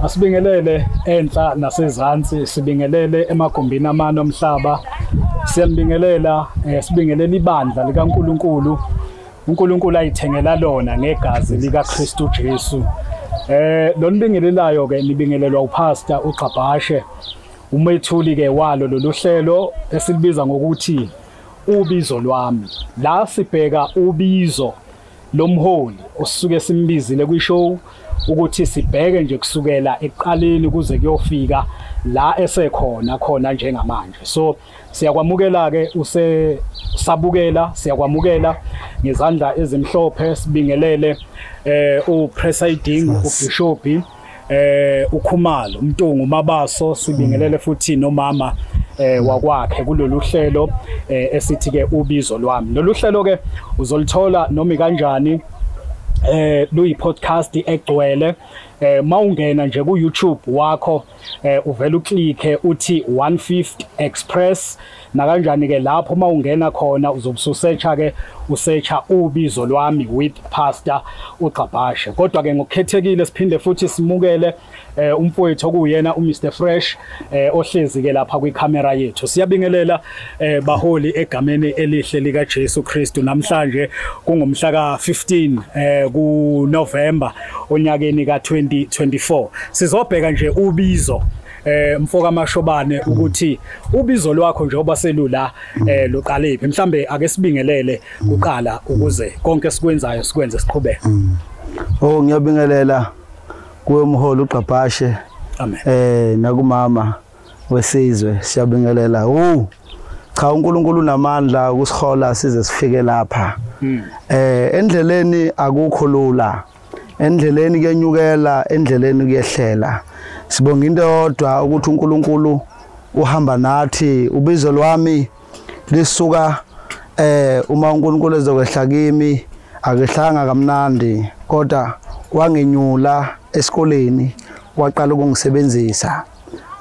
Asibingelele enhla nasezantsi, sibingelele emagumbini amane omhlaba. Siyalibingelela sibingelela ibandla likaNkuluNkulu. uNkulunkulu ayithengela lona ngegazi likaKristu Jesu. Lo nibingelelayo ke nibingelelwa uPastor uGqabhashe, umethuli ke walo lolu hlelo esilibiza ngokuthi ubizo lwami. La sibheka ubizo lomholi osisuke simbizile kwishow ukuthi sibheke nje kusukela ekuqaleni kuze kuyofika la khona njengamanje. So siyakwamukela ke siyakwamukela ngezandla ezimhlophe, sibingelele upresiding uBishop uKhumalo Mtungu Mabaso, sibingelele futhi nomama wakwakhe kulolu hlelo esithi ke ubizo lwami. Lolu hlelo ke uzolithola noma kanjani luyi podcast egcwele. Mawungena nje ku YouTube wakho uvela uklikhe uthi 150 Express na kanjani ke lapho mawungena khona uzobusearcha ke usearcha ubizo lwami with Pastor uGqabhashe. Kodwa ke ngokukhethekile siphinde futhi simukele umfowethu okuyena uMr Fresh ohlezi ke lapha kwicamera yethu. Siyabingelela baholi egameni elihle lika Jesu Kristu. Namhlanje kungumhla ka 15 ku November onyakeni ka 2024. Sizobheka nje ubizo mfoka Mashobane ukuthi ubizo lwakho njengoba selula loqalephi. Mhlambe ake sibingelele uqala ukuze konke sikwenzayo sikwenze siqhubeke. Ngiyabingelela kuwe umholi uGqabhashe. Amen. Nakumama wesizwe siyabingelela. Cha uNkulunkulu unamandla ukusihola size sifike lapha. Endleleni akukho lula. Endleleni kuyenyukela, endleleni kuyehlela. Sibonga into yodwa ukuthi uNkulunkulu uhamba nathi. Ubizo lwami lisuka uma uNkulunkulu ezokwehla kimi akehlanga kamnandi, kodwa wangenyula esikoleni waqala ukungisebenzisa.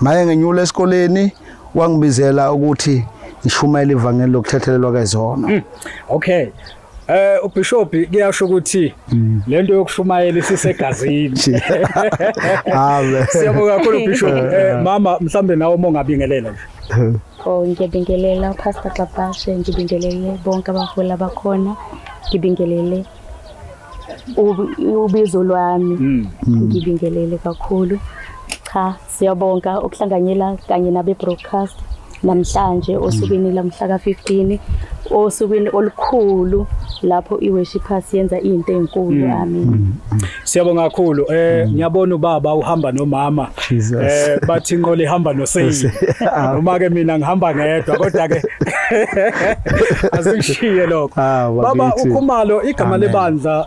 Maye ngenyula esikoleni wangibizela ukuthi ngishumayela ivangeli lokuthethelelwa kwezono. Okay. uBishop kuyasho ukuthi lento yokushumayela isisegazini. Siyabonga kakhulu Bishop. Mama mhlambe nawe mongabingelela nje. Ngiyabingelela Pastor Gqabhashe, ngibingelele bonke abaholi abakhona, ngibingelele ubizo lwami, ngibingelele kakhulu. Cha siyabonga ukuhlanganyela kanye nabe broadcast namhlanje osukwini lamhla ka 15 osukwini olukhulu lapho iworshipers yenza into enkulu. Amen. Siyabonga kakhulu. Ngiyabona ubaba uhamba nomama. Bathi inqole ihamba noSeyi. Uma ke mina ngihamba ngedwa kodwa ke asingishiye lokho. Baba uKhumalo igama lebandla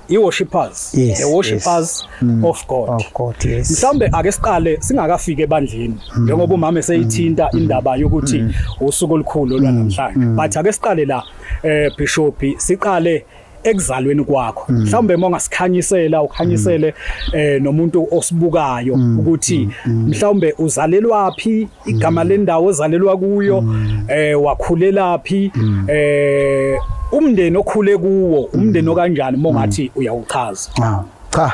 i-worshipers, the worshipers of God. Of God, yes. Mhlambe ake siqale singakafika ebandleni njengoba umama eseyithinta indaba yokuthi usuku olukhulu lwanamhlanje. But ake siqale la Bishop, siqale ekuzalweni kwakho. Mhlambe mongasikhanyisela ukhanyisele nomuntu osibukayo ukuthi mhlambe uzalelwapi, igama lendawo ozalelwa kuyo, wakhulelaphi, umndeni okhule kuwo, umndeni okanjani mongathi uyawuchaza. Cha,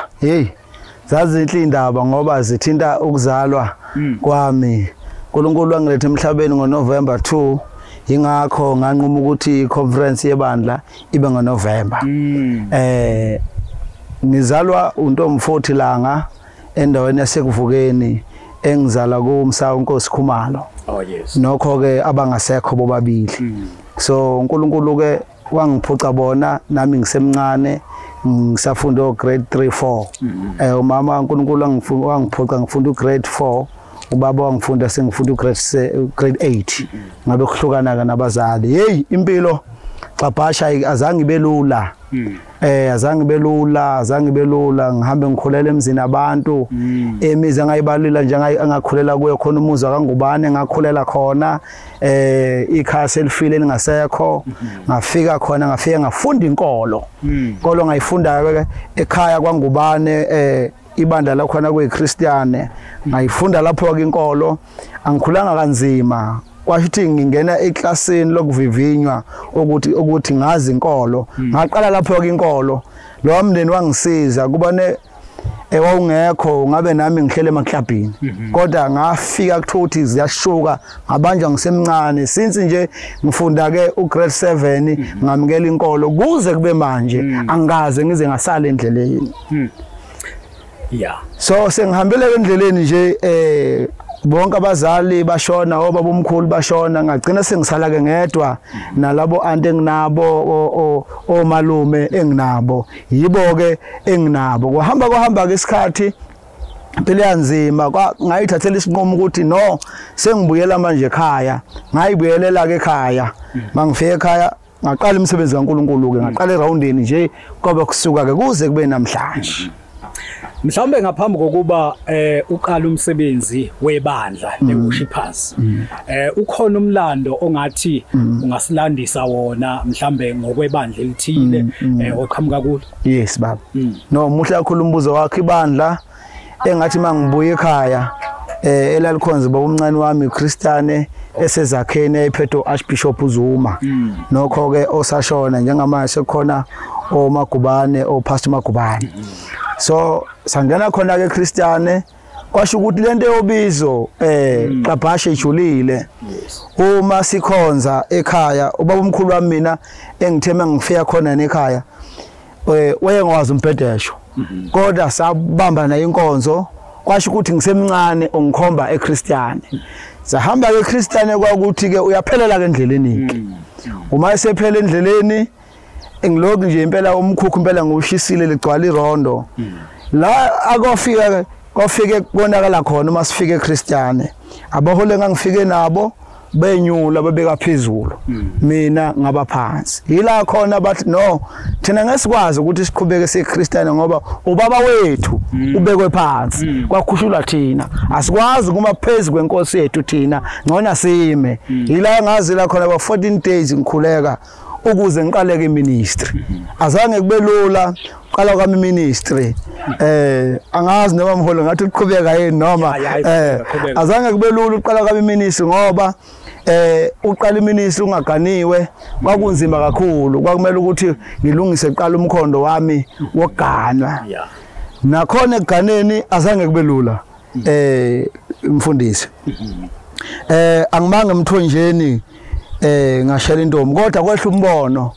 zazi inhle indaba ngoba zithinta ukuzalwa kwami. uNkulunkulu wangiletha emhlabeni ngoNovember 2, ingakho nganquma ukuthi iconference yebandla ibe ngoNovember. Ngizalwa uNtombi langa endaweni yasekuvukeni engizala kuMsa uNkosi Khumalo. Oh yes. Nokho ke abangasekho bobabili. So uNkulunkulu ke wangiphuca bona nami ngisemncane ngisafunda grade 3 4. Umama uNkulunkulu wangiphuca ngifunda grade 4, ubaba wangifunda sengifunda grade 8. Ngabe kuhlukana ke nabazali. Impilo Gqabhashe azange ibelula. Azange belula ngihambe ngikhulela emzini abantu. Emizi angayibalula nje angakhulela kuyo khona umuzi kaNgubane ngakhulela khona. Ikhaya selifile lingasekho. Ngafika khona ngafunda inkolo. Inkolo ngayifunda ke ekhaya kwaNgubane ibandla lakhona kuyiChristiane. Ngayifunda lapho ke inkolo angikhulanga kanzima. Kwashithi ngingena eklasini lokuvivinywa ukuthi ngazi inkolo. Ngaqala lapho ke inkolo. Lo mndeni wangisiza kubane ewawungekho ngabe nami ngihlele emaklabhini kodwa ngafika kuthothi ziyashuka ngabanja ngisemncane since nje ngifunda ke ugrade 7 ngamukela inkolo kuze kube manje angikaze ngize ngasala endleleni yeah so sengihambele endleleni nje bonke abazali bashona obaba omkhulu bashona ngagcina sengisala ke ngedwa nalabo anti enginabo omalume enginabo yibo ke enginabo kuhamba ke isikhathi impilo yanzima ngayithathela isinqumo ukuthi no sengibuyela manje ekhaya ngayibuyelela ke ekhaya mangifika ekhaya ngaqala umsebenzi kaNkuluNkulu ke ngaqala eroundini nje kwaba kusuka ke kuze kube namhlanje. Mhlawumbe ngaphambi kokuba uqala umsebenzi webandla leworshipers ukhona umlando ongathi ungasilandisa wona mhlambe ngokwebandla elithile oqhamuka kulo. Yes baba. No muhle kakhulu umbuzo wakhe ibandla engathi mangibuye ekhaya elalikhonza baba umncane wami uChristane esezakheni ayiphethe Archbishop uZuma nokho ke osashona njengamanje sekukhona oMagubane oPastor Magubane. So sangena khona ke Christiane kwasho ukuthi lento yobizo qabhashe ijulile uma sikhonza ekhaya ubaba omkhulu wami mina engitheme ngifika khona nekhaya wayengwazi umpedesho kodwa sabamba na inkonzo kwasho ukuthi ngisemncane ongikhomba eChristiane sahamba ke Christiane kwakuthi ke uyaphelela ke endleleni uma esephela endleleni engilokhu nje impela umkhukhu impela ngushisile ligcwala irondo la akofika kofike konakala khona uma sifike eChristiane abahole ngangifike nabo benyula babeka phezulu mina ngaba phansi yila khona bathi no thina ngesikwazi ukuthi siqhubeke seChristiane ngoba ubaba wethu ubekwe phansi kwakhushulwa thina asikwazi kuma phezulu kwenkosi yethu thina ngona sime yila ngazi la khona ba 14 days ngikhuleka ukuze ngiqaleke iministry azange kube lula qala kwami ministry angazi noma mholo ngathi uqhubeka yini noma azange kube lula uqala kwami ministry ngoba uqala iministry ungaganiwe kwakunzima kakhulu kwakumele ukuthi ngilungise iqala umkhondo wami woganwa nakhona eganeni azange kube lula umfundisi angimange emthonjeni ngashela intombi kodwa kwehla umbono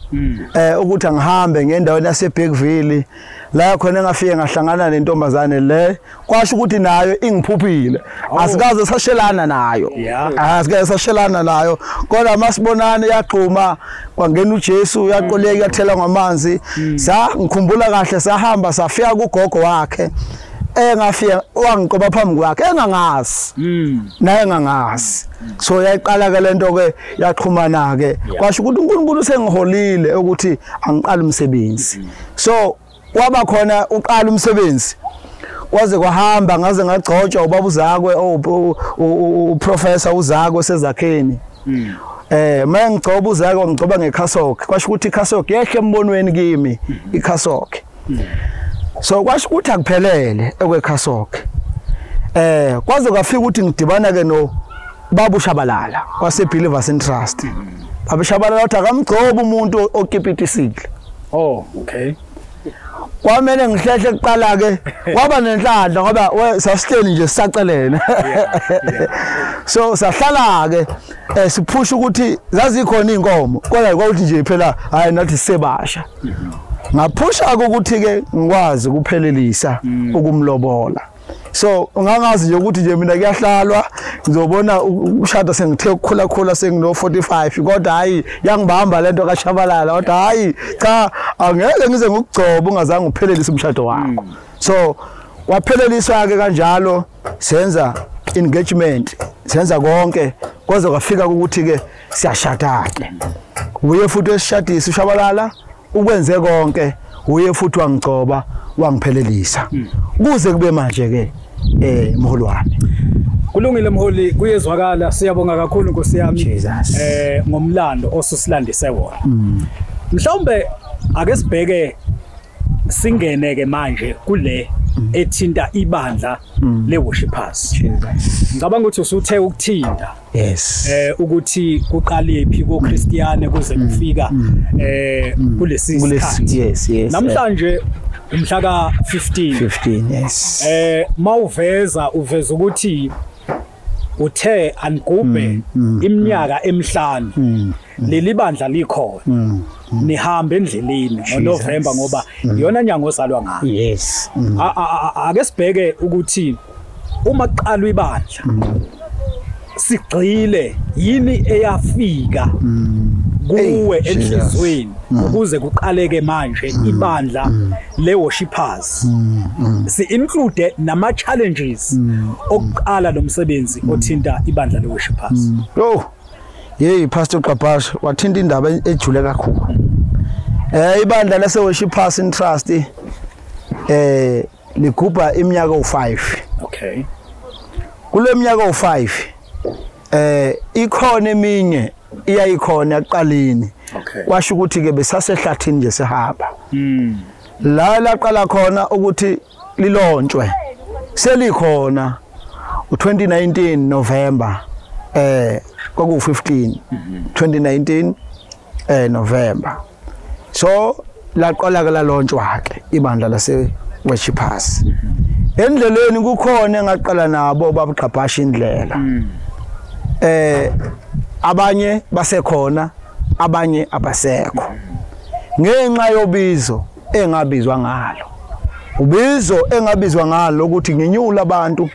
ukuthi angihambe ngendaweni yaseBergville la khona ngafike ngahlangana nentombazane le kwasho ukuthi nayo ingiphuphile asikaze sashelana nayo asikaze sashelana nayo kodwa masibonane yaqhuma kwangena uJesu yaqoleka yathela ngamanzi ngikhumbula kahle sahamba safika kugogo wakhe engafika wangiqoba phambi kwakhe engangazi naye engangazi so yayiqala ke lento ke yaqhumana ke kwasho ukuthi uNkulunkulu sengiholile ukuthi angiqala umsebenzi so kwaba khona uqala umsebenzi kwaze kwahamba ngaze ngagcotshwa ubaba uZakwe uprofessor uZakwe sezakheni mangigcoba uZakwe ngigcoba ngekhasokhe kwasho ukuthi ikhasokhe yehle embonweni kimi ikhasokhe so kwasho ukuthi akuphelele ekwekhasokhe kwaze kwafika ukuthi ngidibana ke no baba uShabalala wase Believers in Trust abashabalala wathi akamgcoba umuntu okipitisile okay kwamele ngihlehle kuqala ke kwaba nenhlanhla ngoba sasihleli nje sisacelene so sahlala ke siphusha ukuthi zazikhona inkomo kodwa kwakuthi nje phela hayi nathi sebasha ngaphusha ukuthi ke ngikwazi kuphelelisa ukumlobola so ungangazi nje ukuthi nje mina kuyahlalwa ngizobona ushada sengithe ukukhula sengino 45 kodwa hayi yangibamba lento kaShabalala kodwa hayi cha angeke ngize ngikugcoba ungazange uphelelise umshado wakho so wapheleliswa ke kanjalo senza engagement senza konke kwaze kwafika ukuthi ke siyashada ke uye futhi esishadisa uShabalala ukwenze konke uye futhi wangigcoba wangiphelelisa kuze kube manje ke mholi wami kulungile mholi kuyezwakala siyabonga kakhulu Nkosi yami ngomlando osusilandise wona mhlawumbe ake sibheke singene ke manje kule ethinta ibandla le-worshipers. Ngicabanga ukuthi usuthe ukuthinta Yes. ukuthi kuqalephi koKhristiyane kuze kufika kulesi sikhathi. Yes. Namhlanje umhla ka-15. 15, yes. Mawuveza ukuthi uthe angubhe iminyaka emihlanu leli bandla likhona nihambe endleleni ngoNovember ngoba iyona nyanga ozalwa ngayo. Yes. Ake sibheke ukuthi uma kuqalwa ibandla sigcile yini eyafika kuwe enhlizweni ukuze kuqaleke manje ibandla le-worshipers si include nama challenges okuqala lomsebenzi othinta ibandla le-worshipers. Hey Pastor Qabash wathinta indaba ejule kakhulu. Ibandla lase-worshipers in trust ligubha iminyaka u5. Okay. Kule minyaka u5 ikhona eminye iyayikhona ekuqaleni. Okay. Kwasho ukuthi ke besasehlathini nje sihamba. La laqala khona ukuthi lilontshwe. Selikhona u2019 November kwaku 15 2019 November. So laqala ke lalontshwa ke ibandla lase worshipers. Endleleni kukhona engaqala nabo babuqhabhasha indlela. Abanye basekhona abanye abasekho ngenxa yobizo engabizwa ngalo ubizo engabizwa ngalo ukuthi nginyula abantu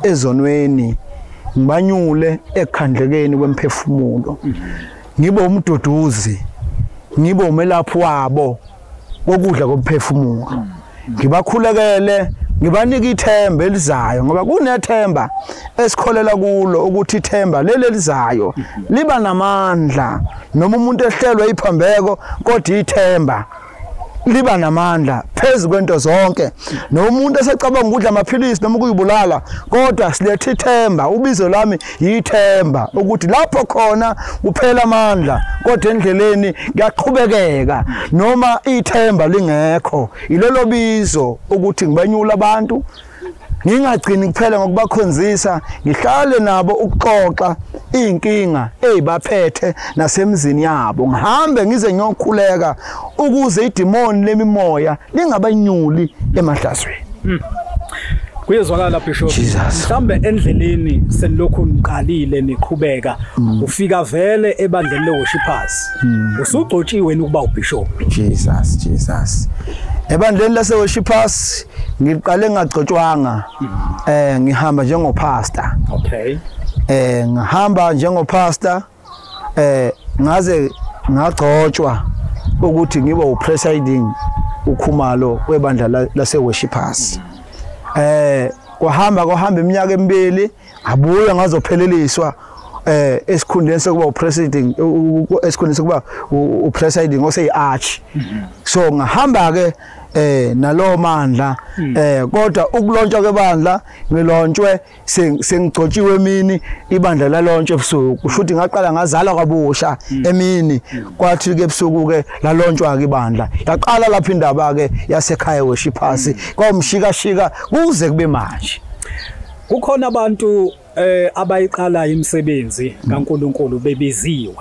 ezonweni ngibanyule ekhandlekeni kwemphefumulo ngibe umduduzi ngibe umelaphi wabo kokudla komphefumulo ngibakhulekele ngibanika ithemba elizayo ngoba kunethemba esikholela kulo ukuthi ithemba leli elizayo liba namandla noma umuntu ehlelwe iphambeko kodwa ithemba liba namandla phezulu kwento zonke nomuntu esecabanga ukudla amaphilisi noma ukuyibulala kodwa silethe ithemba ubizo lami yithemba ukuthi lapho khona kuphela amandla kodwa endleleni kuyaqhubekeka noma ithemba lingekho ilolo bizo ukuthi ngibanyula abantu ngingagcini kuphela ngokubakhonzisa ngihlale nabo ukuxoxa inkinga ezibaphethe nasemzini yabo ngihambe ngize ngiyokhuleka ukuze idemoni lemimoya lingabanyuli emahlazweni. Kuyezwakala Bishop mhlambe endleleni senilokhu niqalile niqhubeka ufika vele ebandleni le-worshipers usugcotshiwe ukuba ubishop. Jesus ebandleni lase-worshipers ngiqale ngagcotshwanga ngihamba njengopastor. Okay. Ngihamba njengopastor ngaze ngagcotshwa ukuthi ngibe upresiding ukhumalo webandla lase-worshipers. Kwahamba iminyaka emibili abuya ngazopheleliswa esikhundleni sokuba upresiding esikhundleni sokuba upresiding oseyi-arch. So ngahamba ke nalo mandla kodwa ukulontshwa kwebandla ngilontshwe sengigcotshiwe emini ibandla lalontshwe ebusuku kusho ukuthi ngaqala ngazalwa kabusha emini kwathi ke ebusuku ke lalontshwa ke ibandla yaqala lapha indaba ke yasekhaya worshipers kwamshika kuze kube manje. Kukhona abantu abayiqala imisebenzi kaNkuluNkulu bebiziwe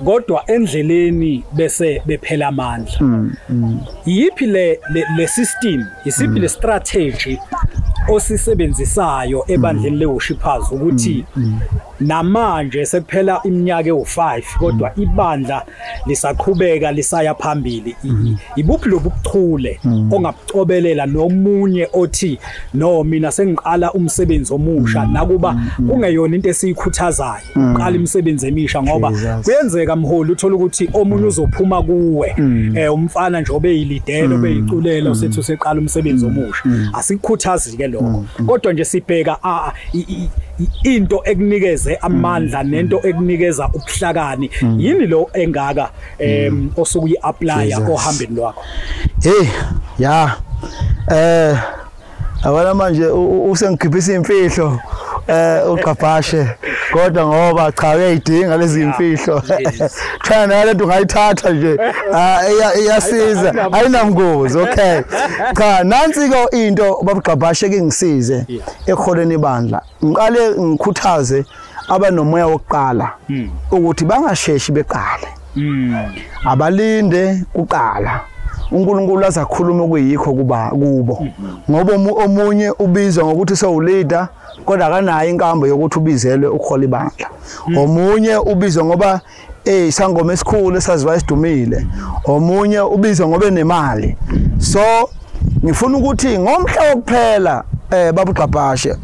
kodwa endleleni bese bephela amandla. Yipi le system isiphi le strategy osisebenzisayo ebandleni le-worshipers ukuthi namanje sekuphela iminyaka ewu5 kodwa ibandla lisaqhubeka lisaya phambili. Ibuphi lobuchule ongabucobelela nomunye othi no mina sengiqala umsebenzi omusha nakuba kungeyona into esiyikhuthazayo uqala imisebenzi emisha ngoba kuyenzeka mholi uthola ukuthi omunye uzophuma kuwe umfana nje obeyilidelo beyiculela usethi useqala umsebenzi omusha asikukhuthazi ke lokho kodwa nje sibheka into ekunikeze amandla nento ekunikeza ubuhlakani yini lo engaka osuku apply ohambeni lwakho. Abana manje usengikhiphisa imfihlo uqabhashe kodwa ngoba cha uyayidinga lezi imfihlo cha nalento ungayithatha nje iyasiza ayinamngozi okay cha nansi ko into babuqabhashe ke ngisize ekholeni ibandla ngiqale ngikhuthaze abanomoya wokuqala ukuthi bangasheshi beqale abalinde kuqala uNkulunkulu azakhuluma kuyikho kubo ngoba omunye ubizwa ngokuthi sewuleader kodwa akanayo inkambo yokuthi ubizelwe ukuhola ibandla omunye ubizwa ngoba isangoma esikhulu esaziwa isidumile omunye ubizwa ngoba enemali so ngifuna ukuthi ngomhla wokuphela babuqabhashe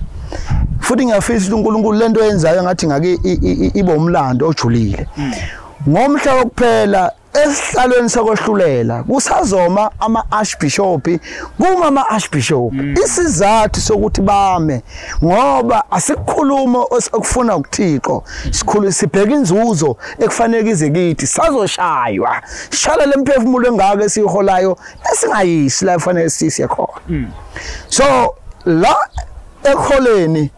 futhi ngiyafisa ukuthi uNkulunkulu lento yenzayo ngathi ngake ibe umlando ojulile ngomhla wokuphela esihlalweni sokwehlulela kusazoma ama-archbishop kuma archbishop isizathu sokuthi bame ngoba asikukhuluma okufuna ukuthixo sikhulu sibheka inzuzo ekufanele ize kithi sazoshaywa shala lemphefumulo engaka esiholayo esingayisi la kufanele sisiye khona so la ekholeni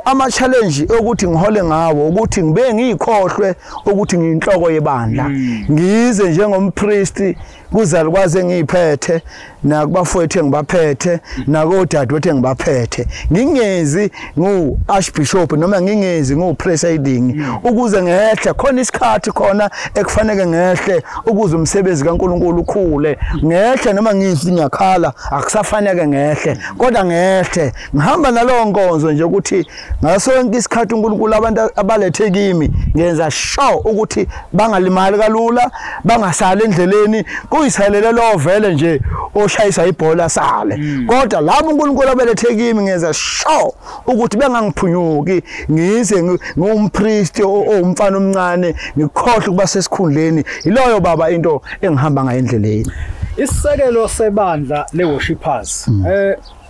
ama challenge ukuthi ngihole ngawo ukuthi ngibe ngikhohlwe ukuthi ngiyinhloko yebandla ngize njengompriest kuzalukwaze ngiyiphethe nakubafowethu engibaphethe nakodadewethu engibaphethe ngingezi ngu-archbishop noma ngingezi ngu-presiding ukuze ngehle khona isikhathi khona ekufanele ngehle ukuze umsebenzi kaNkulunkulu ukhule ngehle noma ngithi ngiyakhala akusafanele ngehle kodwa ngehle ngihamba nalowo nkonzo nje ukuthi ngaso sonke isikhathi uNkulunkulu abantu abalethe kimi ngenza sure ukuthi bangalimali kalula bangasali endleleni kuyisalele lo vele nje oshayisa ibhola sale kodwa labo uNkulunkulu abelethe kimi ngenza sure ukuthi bengangiphunyuki ngize ngumpriest omfana omncane ngikhohle kuba sesikhundleni iloyo baba into engihamba ngayo endleleni isisekelo sebandla le-worshipers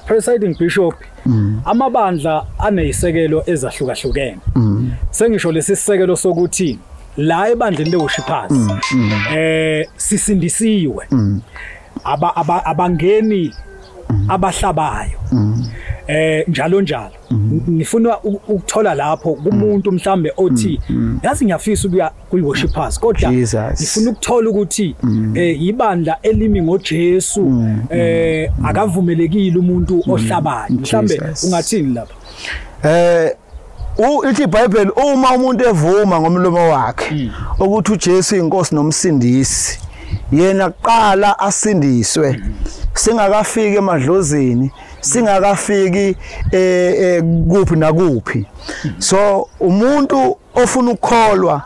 presiding bishop amabandla aneyisekelo ezahlukahlukene sengisho lesi sisekelo sokuthi la ebandleni le-worshipers sisindisiwe abangeni abahlabayo njalo njalo ngifuna ukuthola lapho kumuntu mhlambe othi yazi ngiyafisa ukuya kwi-worshipers kodwa ngifuna ukuthola ukuthi ibandla elimi ngoJesu akavumelekile umuntu ohlabayo mhlambe ungathini lapho ithi iBhayibheli uma umuntu evuma ngomlomo wakhe ukuthi uJesu inkosi nomsindisi yena kuqala asindiswe singakafiki emadlozini singakafiki kuphi nakuphi so umuntu ofuna ukukholwa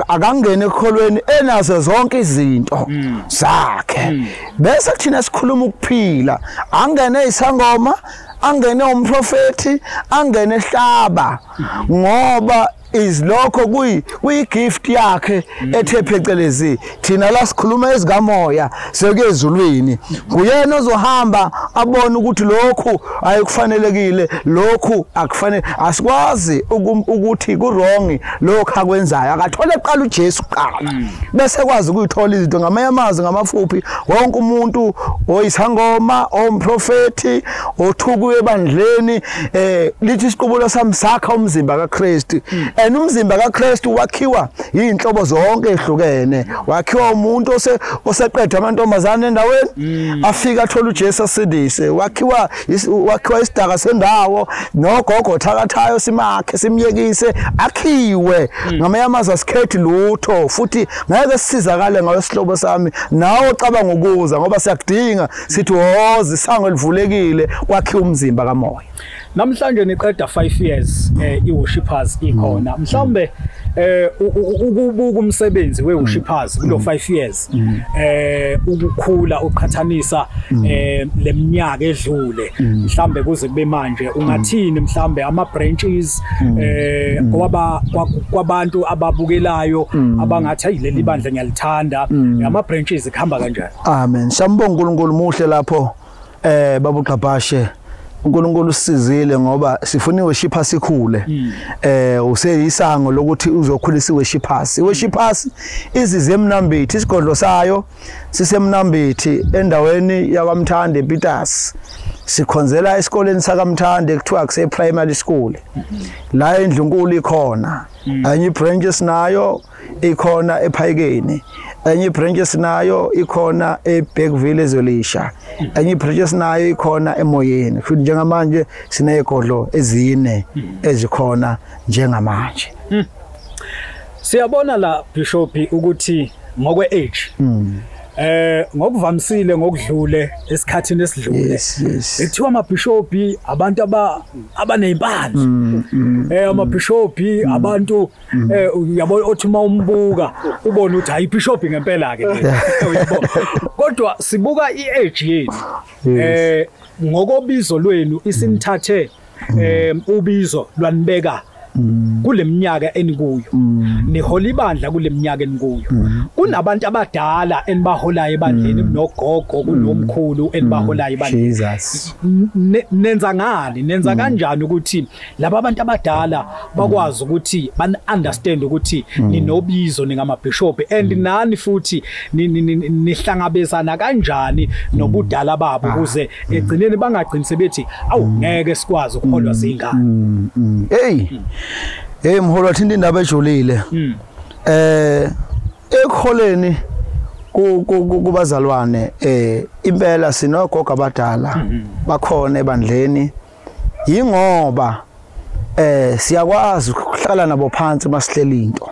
akangene ekholweni enazo zonke izinto zakhe bese kuthina sikhuluma ukuphila angene isangoma angene umprofeti angene ehlaba ngoba izilokho kuyigift yakhe ethe phecelezi thina la sikhuluma ezikamoya sekezulwini kuyena ozohamba abone ukuthi lokhu ayikufanelekile lokhu akufanele asikwazi ukuthi ku wrong lokho akwenzayo akathole eqala uJesu qala bese kwazi ukuyithola izinto ngamanye amazwi ngamafuphi wonke umuntu oyisangoma omprofeti othuku ebandleni lithi isiqubulo sami sakha umzimba kaKristu umzimba kaKristu wakhiwa inhlobo zonke ehlukene wakhiwa umuntu oseqedwe amantombazane endaweni afika athola uJesu asindise wakhiwa isidaka sendawo nogogo thakathayo simakhe simyekise akhiwe ngamanye amazwi asikhethi lutho futhi ngeke sisizakale ngawesihlobo sami nawe ocabanga ukuza ngoba siyakudinga sithi woza isango livulekile kwakhiwa umzimba kamoya namhlanje niqeda 5 years i-worshipers ikhona mhlawumbe ukubuka umsebenzi we-worshipers kulo 5 years ukukhula uqhathanisa leminyaka edlule mhlawumbe kuze kube manje ungathini mhlawumbe ama branches kwabantu ababukelayo abangathi ayileli bandla ngiyalithanda ama branches kuhamba kanjani amen sambonga uNkulunkulu muhle lapho babuqabhashe uNkulunkulu usizile ngoba sifuna iworshipers ikhule useyisango lokuthi uzokhulisa iworshipers izize eMnambithi isigodlo sayo siseMnambithi endaweni yakwaMthande Peters sikhonzela esikoleni sakamthande kuthiwa kuse primary school la eNdlunkulu ikhona enye branches nayo ikhona ePhayikeni enye branches nayo ikhona eBergville eZolisha enye branches nayo ikhona eMoyeni futhi njengamanje sinezigodlo ezine ezikhona njengamanje. Siyabona la Bishop ukuthi ngokwe age ngokuvamisile ngokudlule esikhathini esidlule ekuthiwa amabishop abantu abanezimpande amabishop abantu yabo othi mawumbuka ubone ukuthi hayi bishop ngempela ke uyabo kodwa sibuka iage yenu ngokobizo lwenu isinithathe ubizo lwanibeka kuleminyaka enikuyo nihola ibandla kuleminyaka enikuyo kunabantu abadala enibaholayo ebandleni kunogogo kunomkhulu enibaholayo ebandleni nenza ngani nenza kanjani ukuthi laba abantu abadala bakwazi ukuthi ban understand ukuthi ninobizo ningamabishop and nani futhi nihlangabezana kanjani nobudala babo ukuze egcineni bangagcini sebethi awu ngeke sikwazi ukuholwa zingane hey mholo thinta indaba ejulile ekholeni kubazalwane impela sinogogo abadala bakhona ebandleni yingoba siyakwazi ukuhlala nabo phansi masihleli into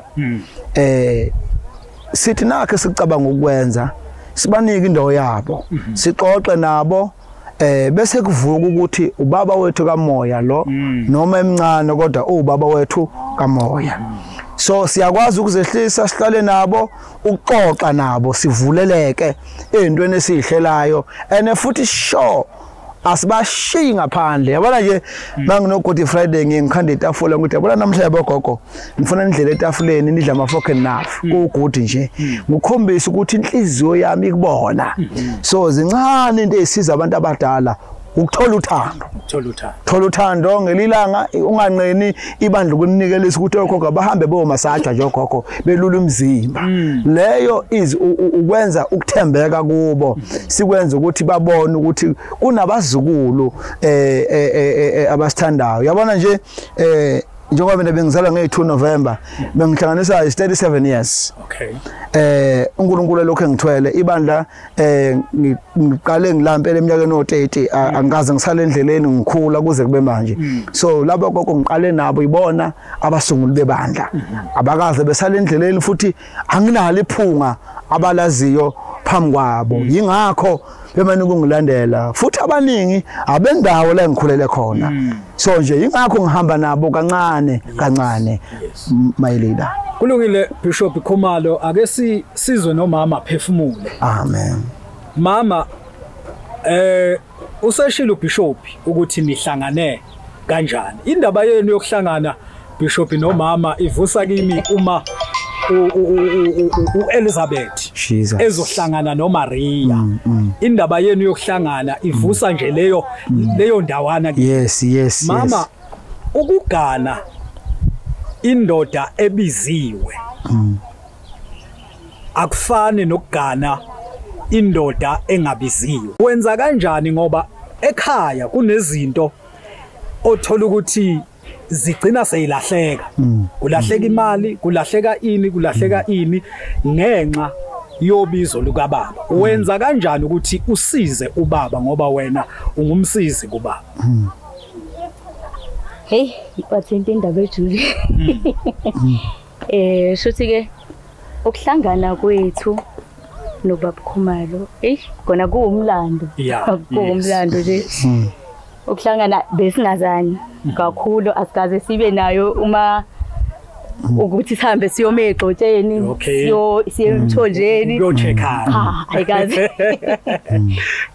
sithi nakhe sicabanga ukwenza sibanike indawo yabo sixoxe nabo bese kuvuka ukuthi ubaba wethu kamoya lo noma emncane kodwa ubaba wethu kamoya so siyakwazi ukuzehlisa sihlale nabo ukuxoxa nabo sivuleleke ezintweni esihlelayo ene futhi sure asibashiyi ngaphandle yabona nje mangino Good Friday ngikhanda itafula ukuthi yabona namhla yabogogo ngifuna indlela etafuleni nidla ama fork and knife ku-good nje ngikhombisa ukuthi inhliziyo yami ikubona so zincane into ezisiza abantu abadala ukuthola uthando thola uthando ngelilanga unganqeni ibandla ukunikelisa ukuthi ogogo bahambe bomasaja nje ogogo belula umzimba leyo is ukwenza ukuthembeka kubo sikwenza ukuthi babone ukuthi kunabazukulu abasithandayo yabona nje njengoba mina bengizalwa nge-2 November bengihlanganisa 37 years uNkulunkulu lokho engithwele ibandla ngiqale ngilampela eminyakeni o30 angikaze ngisale endleleni ngikhula kuze kube manje so laba gogo ngiqale nabo ibona abasunguli bebandla abakaze besale endleleni futhi anginalo iphunga abalaziyo phambi kwabo yingakho bemane kungilandela futhi abaningi abendawo la ngikhulele khona so nje yingakho ngihamba nabo kancane my leader. Kulungile Bishop Khumalo ake sizwe nomama phefumule. Amen. Mama useshilo uBishop ukuthi nihlangane kanjani indaba yenu yokuhlangana Bishop nomama ivusa kimi uma uElizabeth ezohlangana noMaria indaba yenu yokuhlangana ivusa nje leyo ndawana yes mama ukugana indoda ebiziwe akufane nokugana indoda engabiziwe wenza kanjani ngoba ekhaya kunezinto othola ukuthi zigcina seyilahleka kulahleka imali kulahleka ini ngenxa yobizo lukaBaba wenza kanjani ukuthi usize uBaba ngoba wena ungumsizi kuBaba hey bathinta indaba ejuli shuthi ke ukuhlangana kwethu noBaba Khumalo kona kuwumlando kuwumlando nje ukuhlangana besingazani kakhulu asikaze sibe nayo uma ukuthi sihambe siyome egxotsheni siyemthonjeni uyochecka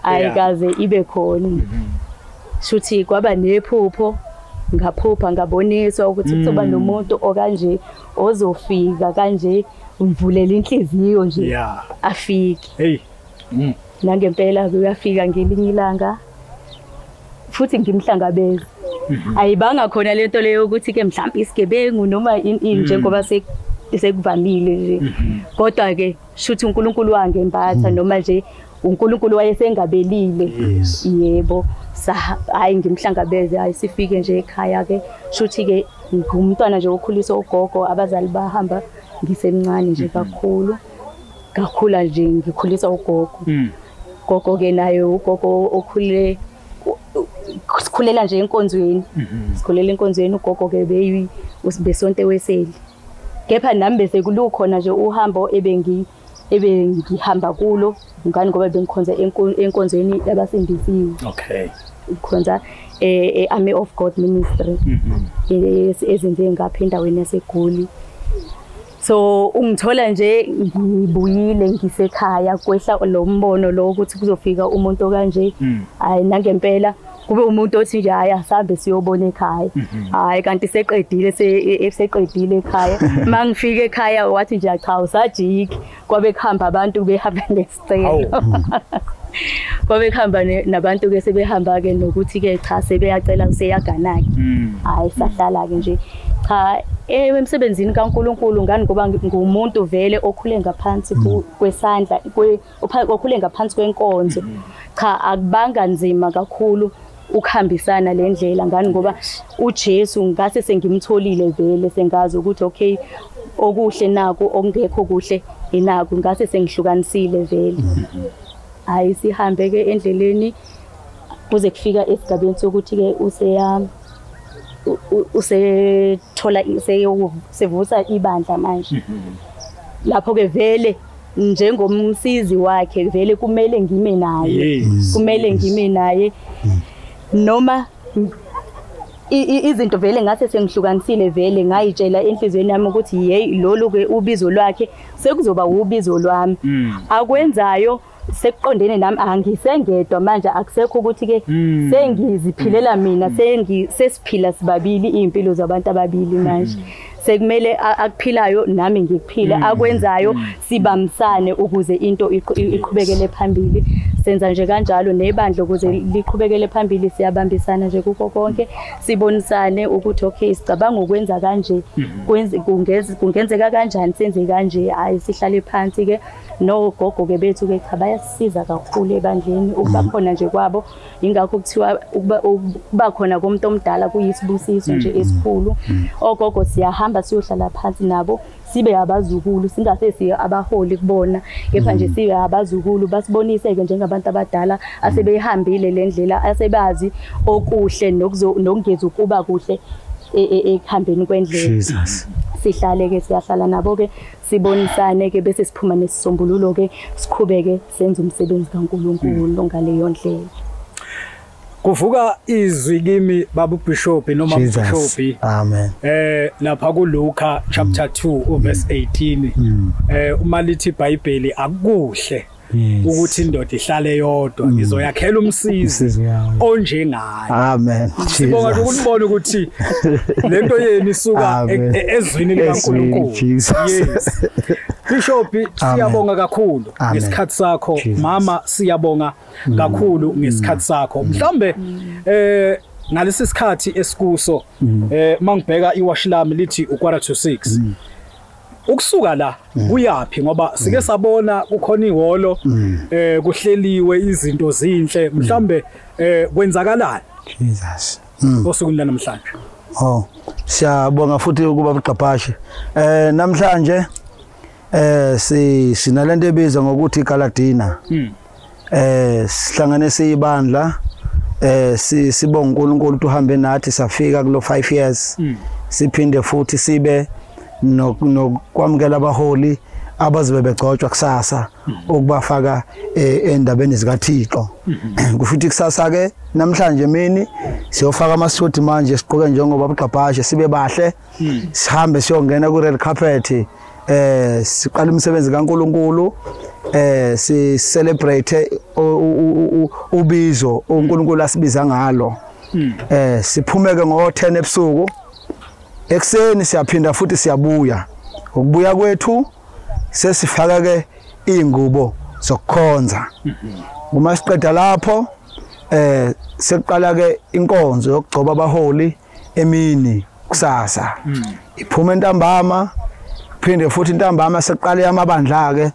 ayikaze ibe khona shuthi kwaba nephupho ngaphupha ngaboniswa ukuthi kuzoba nomuntu okanje ozofika kanje umvulela inhliziyo nje afike nangempela uyafika ngelinye ilanga futhi ngimhlangabeza ayibanga khona lento leyo ukuthi ke mhlawumbe isigebengu noma njengoba sekuvamile nje kodwa ke shuthi uNkulunkulu wangembatha noma nje uNkulunkulu wayesengabelile yebo hayi ngimhlangabeze hayi sifike nje ekhaya ke shuthi ke ngumntwana nje okhuliswa ugogo abazali bahamba ngisemncane nje kakhula nje ngikhuliswa ugogo gogo ke naye ugogo okhule sikhulela nje enkonzweni sikhulela enkonzweni ugogo ke besonte weseli kepha nami bese kulukhona nje uhambo ebengihamba kulo ngani ngoba bengikhonza enkonzweni yabasindisiwe khonza Army of God Ministry ezenze ngapha endaweni yaseGoli. So ungithola nje ngibuyile ngisekhaya kwehla lo mbono lo ukuthi kuzofika umuntu kanje hayi nangempela kube umuntu othi nje hayi asambe siyobona ekhaya hayi kanti seqedile ekhaya mangifika ekhaya wathi nje cha usajiki kwabe kuhamba abantu behamba nesicelo kwabe kuhamba nabantu ke sebehamba ke nokuthi ke cha sebeyacela seyaganaki hayi sahlala ke nje cha emsebenzini kaNkuluNkulu ngani ngoba ngumuntu vele okhule ngaphansi kwesandla okhule ngaphansi kwenkonzo cha akubanga nzima kakhulu ukuhambisana lendlela ngani ngoba uJesu ngase sengimtholile vele sengazi ukuthi okay okuhle naku okungekho kuhle inaku ngase sengihlukanisile vele hayi sihambe ke endleleni kuze kufika esigabeni sokuthi ke usethola sevusa ibandla manje lapho ke vele njengomsizi wakhe vele kumele ngime naye noma izinto vele ngase sengihlukanisile vele ngayitshela enhlizweni yami ukuthi hey lolu ke ubizo lwakhe sekuzoba ubizo lwami akwenzayo sekuqondene nami angisengedwa manje akusekho ukuthi ke sengiziphilela mina sesiphila sibabili impilo zabantu ababili manje sekumele akuphilayo nami ngikuphila akwenzayo sibamsane ukuze into iqhubekele phambili senza nje kanjalo nebandla ukuze liqhubekele phambili siyabambisana nje kukho konke sibonisane ukuthi okay sicabanga ukwenza kanje kungenzeka kanjani senze kanje hayi sihlale phansi ke nogogo ke bethu ke cha bayasisiza kakhulu ebandleni ukuba khona nje kwabo ingakho kuthiwa ukuba khona komuntu omdala kuyisibusiso nje esikhulu ogogo siyahamba siyohlala phansi nabo sibe abazukulu singase siye abaholi kubona kepha nje sibe abazukulu basibonise ke njengabantu abadala asebehambile lendlela asebazi okuhle nokungeza ukuba kuhle ekuhambeni kwendlela sihlale ke siyahlala nabo ke sibonisane ke bese siphuma nesisombululo ke sikhubeke senze umsebenzi kaNkuluNkulu ngaleyo ndlela. Kuvuka izwi kimi baba uBishop noma uBishop amen lapha kuLuka chapter 2 verse 18 uma lithi iBhayibheli akukuhle ukuthi indoda ihlale yodwa ngizoyakhela umsizi onjengaye amen sibonga ukuthi ubone ukuthi lento yeni isuka ezwini likaNkuluNkulu yes Bishop siyabonga kakhulu ngesikhathi sakho mama siyabonga kakhulu ngesikhathi sakho mhlambe ngalesi sikhathi esikuso mangibheka iwash lami lithi 5:45 ukusuka la kuyapi ngoba sike sabona kukhona ihholo kuhleliwe izinto zinhle mhlambe kwenzakalani Jesus osukwini namhlanje siyabonga futhi ukuba buqaphashe namhlanje sinalento ebizwa ngokuthi Galadina sihlangane siyibandla sibonga uNkulunkulu uhambe nathi safika kulo 5 years siphinde futhi sibe nokwamukela abaholi abazibe begcotshwa kusasa ukubafaka endabeni zikaThixo kufuthi kusasa ke namhlanje mini siyofaka amasuti manje siqoke njengoba buqaphashe sibe bahle sihambe siyongena ku red carpet siqala umsebenzi kaNkuluNkulu si celebrate ubizo uNkulunkulu asibiza ngalo siphumeke ngo10 ebusuku ekseni siyaphinda futhi siyabuya ukubuya kwethu sesifaka ke ingubo zokukhonza uma siqeda lapho seqala ke inkonzo yokugcoba abaholi emini kusasa iphuma entambama phinde futhi intambama seqala yamabandla ke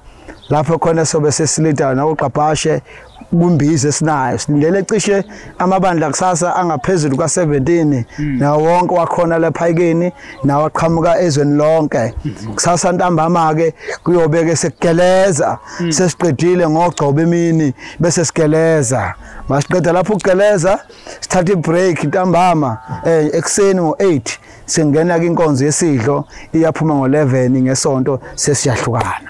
lapho khona sobe sesilida nawuqaphashe kumbize sinayo silindele cishe amabandla kusasa angaphezulu ka17 nawo wonke wakhona lephayikeni nawo aqhamuka ezweni lonke kusasa ntambama ke kuyobeke sekugeleza sesiqedile ngogcobo emini bese sigeleza masiqeda lapho ukugeleza sithatha ibreak ntambama ekseni ngo8 singena ke inkonzo yesidlo iyaphuma ngo11 ngesonto sesiyahlukana.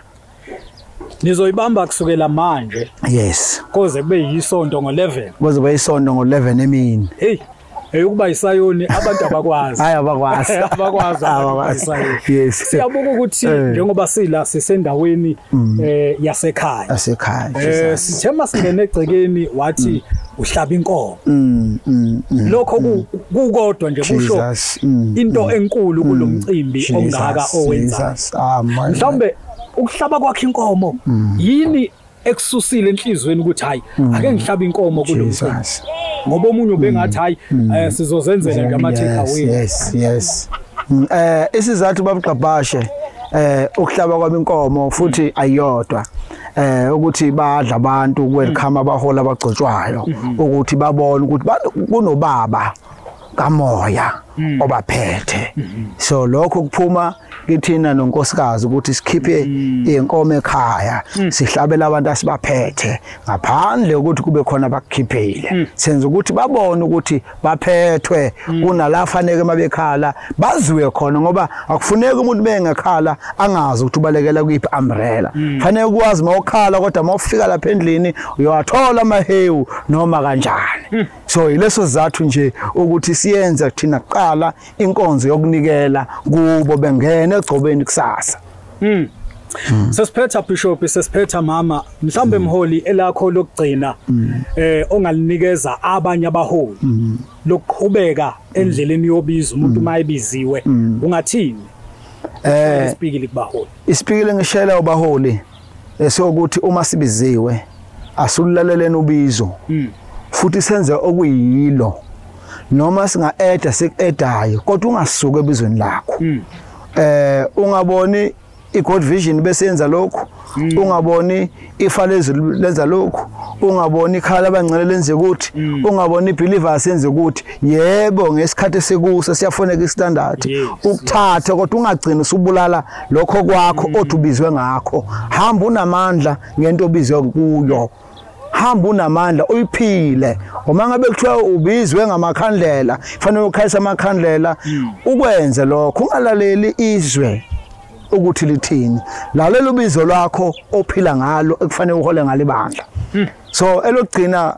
Nizoyibamba kusukela manje. Yes. Koze kube yisonto ngo11. Koze kube yisonto ngo11 emini. Hey, ukuba isayoni abantu abakwazi. Hayi abakwazi. Abakwazi. Yes. Siyabuka ukuthi njengoba sila sisendaweni yasekhaya. Yasekhaya. Sithema singene egcekeni wathi uhlaba inkomo. Lokho kukodwa nje kusho into enkulu kulomcimbi ongaka owenza. Mhlawumbe ukuhlaba kwakhe inkomo yini ekususile enhlizweni ukuthi hayi ake ngihlaba inkomo kulomcimbi ngoba omunye ubengathi hayi sizozenzela nje ama take away. Yes. Isizathu babuqabhashe ukuhlaba kwami inkomo futhi ayodwa ukuthi badla abantu welcome abahola abagcotshwayo ukuthi babone ukuthi kunobaba kamoya obaphethe so lokho kuphuma kithina nonkosikazi ukuthi sikhiphe inkomo ekhaya sihlabela abantu asibaphethe ngaphandle ukuthi kube khona bakukhiphile senza ukuthi babone ukuthi baphethwe kunala fanele mabekhala baziwe khona ngoba akufuneki umuntu bengekhala angazi ukuthi ubalekela kuyiphi umbrella fanele ukwazi mawukhala kodwa mawufika lapha endlini uyathola amahewu noma kanjani so ileso zathu nje ukuthi siyenza thina qala inkonzo yokunikela kubo bengena egcobeni kusasa. Sesiphetha Bishop sesiphetha mama mhlambe emholi elakho lokugcina ongalinikeza abanye abaholi lokuqhubeka endleleni yobiza umuntu mayibiziwe ungathini isipikile kubaholi isipikile ngishela ubaholi esokuthi uma sibiziwe asululaleleni ubizo futhi senze okuyilo noma singa-eda sikuedayo kodwa ungasuka ebizweni lakho ungaboni i-God Vision bese yenza lokho ungaboni ifa lezulu lenza lokho ungaboni ikhala abancane lenze ukuthi ungaboni ibelievers yenze ukuthi yebo ngesikhathi sekuso siyafoneka istandard ukuthatha kodwa ungagcina usubulala lokho kwakho othubizwe ngakho hamba unamandla ngento obizwe kuyo hamba unamandla uyiphile uma ngabe kuthiwa ubizwe ngamakhandlela fanele ukhayisa amakhandlela ukwenze lokho ungalaleli izwe ukuthi lithini lalela ubizo lwakho ophila ngalo ekufanele uhole ngalibandla so elogcina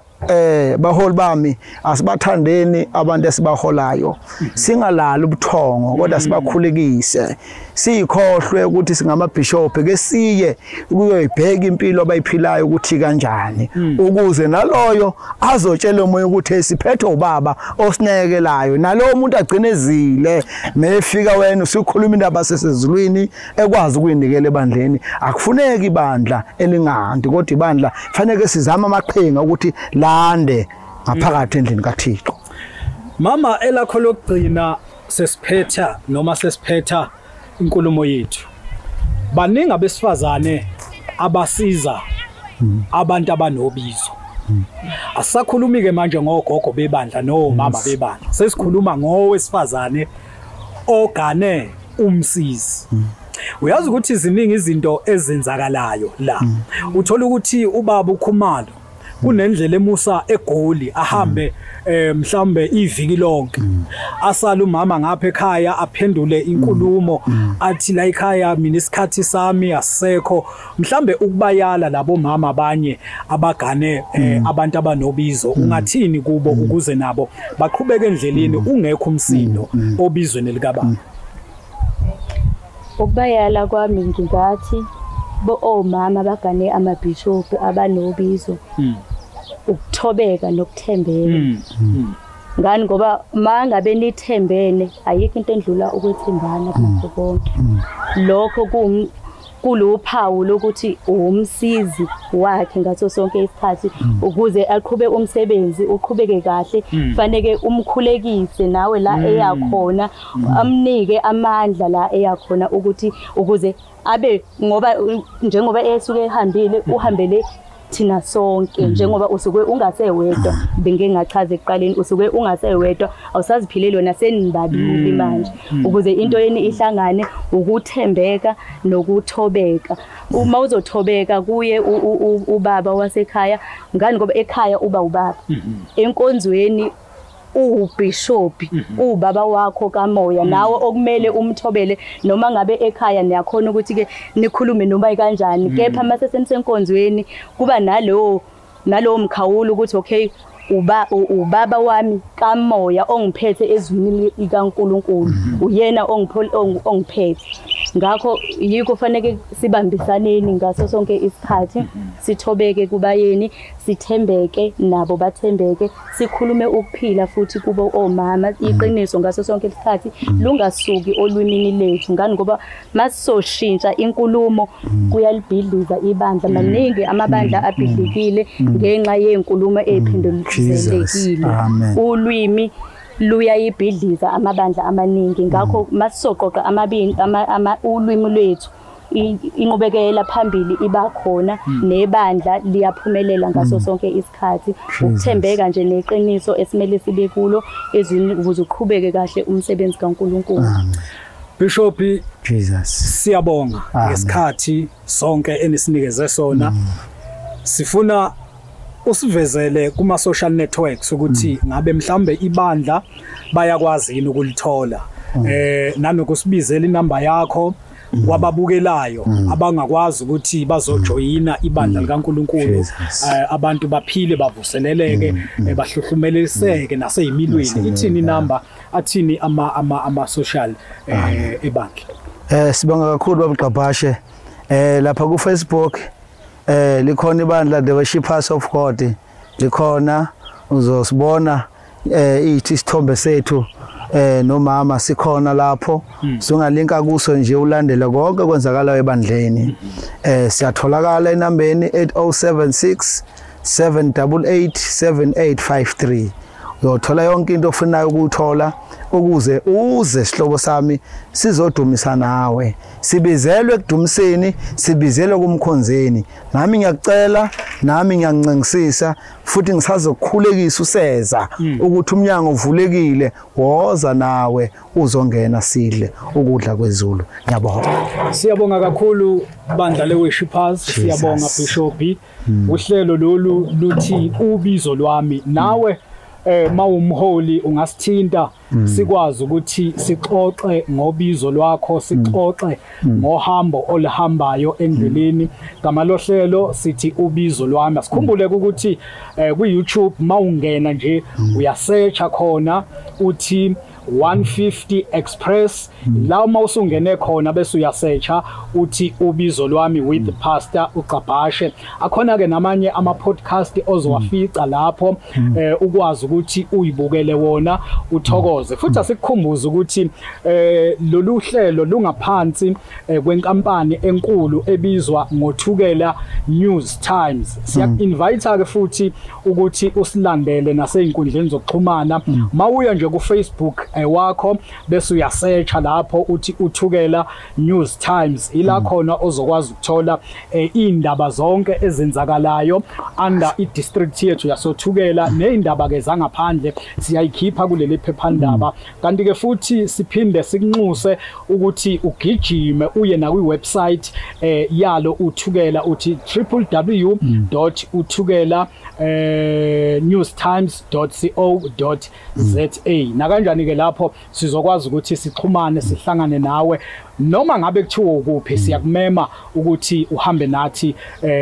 baholi bami asibathandeni abantu esibaholayo singalala ubuthongo kodwa sibakhulekise sikhohlwe ukuthi singamabishop ke siye ukuyoyibheka impilo abayiphilayo ukuthi kanjani ukuze naloyo azotshela umoya ukuthi esiphethe ubaba osinekelayo nalowo umuntu agcine ezile mefika wena usikhuluma indaba sesezulwini ekwazi ukuyinikela ebandleni akufuneki ibandla elingandi kodwa ibandla fanele sizama amaqhinga ukuthi lande ngaphakathi endlini kaThixo. Mama elakho lokugcina sesiphetha noma sesiphetha inkulumo yethu baningi abesifazane abasiza abantu abanobizo asakhulumi ke manje ngogogo bebandla no mama bebandla sesikhuluma ngowesifazane ogane umsizi uyazi ukuthi iziningi izinto ezenzakalayo la uthola ukuthi ubaba uKhumalo kunendlela emusa eGoli ahambe mhlambe iviki lonke asala umama ngapha ekhaya aphendule inkulumo athi la ekhaya mina isikhathi sami asekho mhlambe ukubayala labo mama abanye abagane abantu abanobizo ungathini kubo ukuze nabo baqhubeke endleleni ungekho umsindo obizweni likababa ukubayala kwami ngingathi omama bagane amabishop abanobizo ukuthobeka nokuthembeka ngani ngoba mangabe nithembene ayikho into endlula ukwethembana nakho konke lokho kuluphawu lokuthi umsizi wakhe ngaso sonke isikhathi ukuze aqhube umsebenzi uqhubeke kahle fanele umkhulekise nawe la eyakhona amnike amandla la eyakhona ukuthi ukuze abe ngoba njengoba esuke ehambile uhambele thina sonke njengoba usuke ungasewedwa bengingachaza ekuqaleni usuke ungasewedwa awusaziphilelo nasenibabili manje ukuze into yeni ihlangane ukuthembeka nokuthobeka uma uzothobeka kuye ubaba wasekhaya ngani ngoba ekhaya uba ubaba enkonzweni ubishop ubaba wakho kamoya nawe okumele umthobele noma ngabe ekhaya niyakhona ukuthi ke nikhulume noma kanjani kepha mase senisenkonzweni kuba nalo mkhawulo ukuthi okay ubaba wami kamoya ongiphethe ezwini likaNkuluNkulu uyena ongiphethe ngakho yiko fanele sibambisaneni ngaso sonke isikhathi sithobeke kubayeni sithembeke nabo bathembeke sikhulume ukuphila futhi kubo omama iqiniso ngaso sonke isikhathi lungasuki olwimini lethu ngani ngoba masoshintsha inkulumo kuyalibhidliza ibandla maningi amabandla abhidlikile ngenxa yenkulumo eziphendulekile ulwimi luyayibhidliza amabandla amaningi ngakho masisoqoqa ulwimi lwethu inqubekela phambili iba khona nebandla liyaphumelela ngaso sonke isikhathi ukuthembeka nje neqiniso esimele sibe kulo ezweni ukuze uqhubeke kahle umsebenzi kaNkuluNkulu. Bishop Jesus siyabonga ngesikhathi sonke enisinikeze sona sifuna usivezele kuma social networks ukuthi ngabe mhlambe ibandla bayakwazi yini ukulithola nanokusibizela inamba yakho wababukelayo abangakwazi ukuthi bazojoyina ibandla likaNkuluNkulu abantu baphile bavuseleleke bahluhlumeliseke naseyimilweni ithini inamba athini ama social ebandla sibonga kakhulu babugqabhashe lapha ku Facebook likhona ibandla the Worshippers of God likhona uzosibona ithi isithombe sethu nomama sikhona lapho sungalinka kuso nje ulandela konke kwenzakalayo ebandleni siyatholakala enambeni 8076 788 7853 uyothola yonke into ofunayo ukuthola ukuze uze sihlobo sami sizodumisa nawe sibizelwe ekudumiseni sibizelwe kumkhonzeni nami ngiyacela nami ngiyancengisisa futhi ngisazokhulekisa useza ukuthi umnyango uvulekile woza nawe uzongena sidle ukudla kwezulu ngiyabonga siyabonga kakhulu bandla leWorshippers siyabonga Bishop uhlelo lolu luthi ubizo lwami nawe mawumholi ungasithinta sikwazi ukuthi sixoxe ngobizo lwakho sixoxe ngohambo olihambayo endleleni ngamalohlelo sithi ubizo lwami sikhumbule ukuthi ku YouTube mawungena nje uyasearcha khona uthi 150 Express la mawusungene khona bese uyasearcha uthi ubizo lwami with Pastor uGqabhashe akhona ke namanye ama podcast ozowafica lapho ukwazi ukuthi uyibukele wona uthokoze futhi asikukhumbuza ukuthi lolu hlelo lungaphansi kwenkampani enkulu ebizwa ngothukela News Times siyainvite ke futhi ukuthi usilandele naseinkundleni zokuxhumana mawuya nje ku Facebook wakho bese uyasearcha lapho uthi uthukela News Times ila khona ozokwazi ukuthola indaba zonke ezenzakalayo under idistrict yethu yasothukela neindaba ke zangaphandle siyayikhipha kuleli phephandaba kanti ke futhi siphinde sikunxuse ukuthi ugijime uye na kwiwebsite yalo uthukela uthi www.uthukela newstimes.co.za na kanjani ke lapho sizokwazi ukuthi sixhumane sihlangane nawe noma ngabe kuthiwa ukuphi siyakumema ukuthi uhambe nathi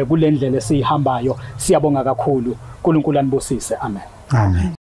kulendlela esihambayo siyabonga kakhulu uNkulunkulu anibusise amen amen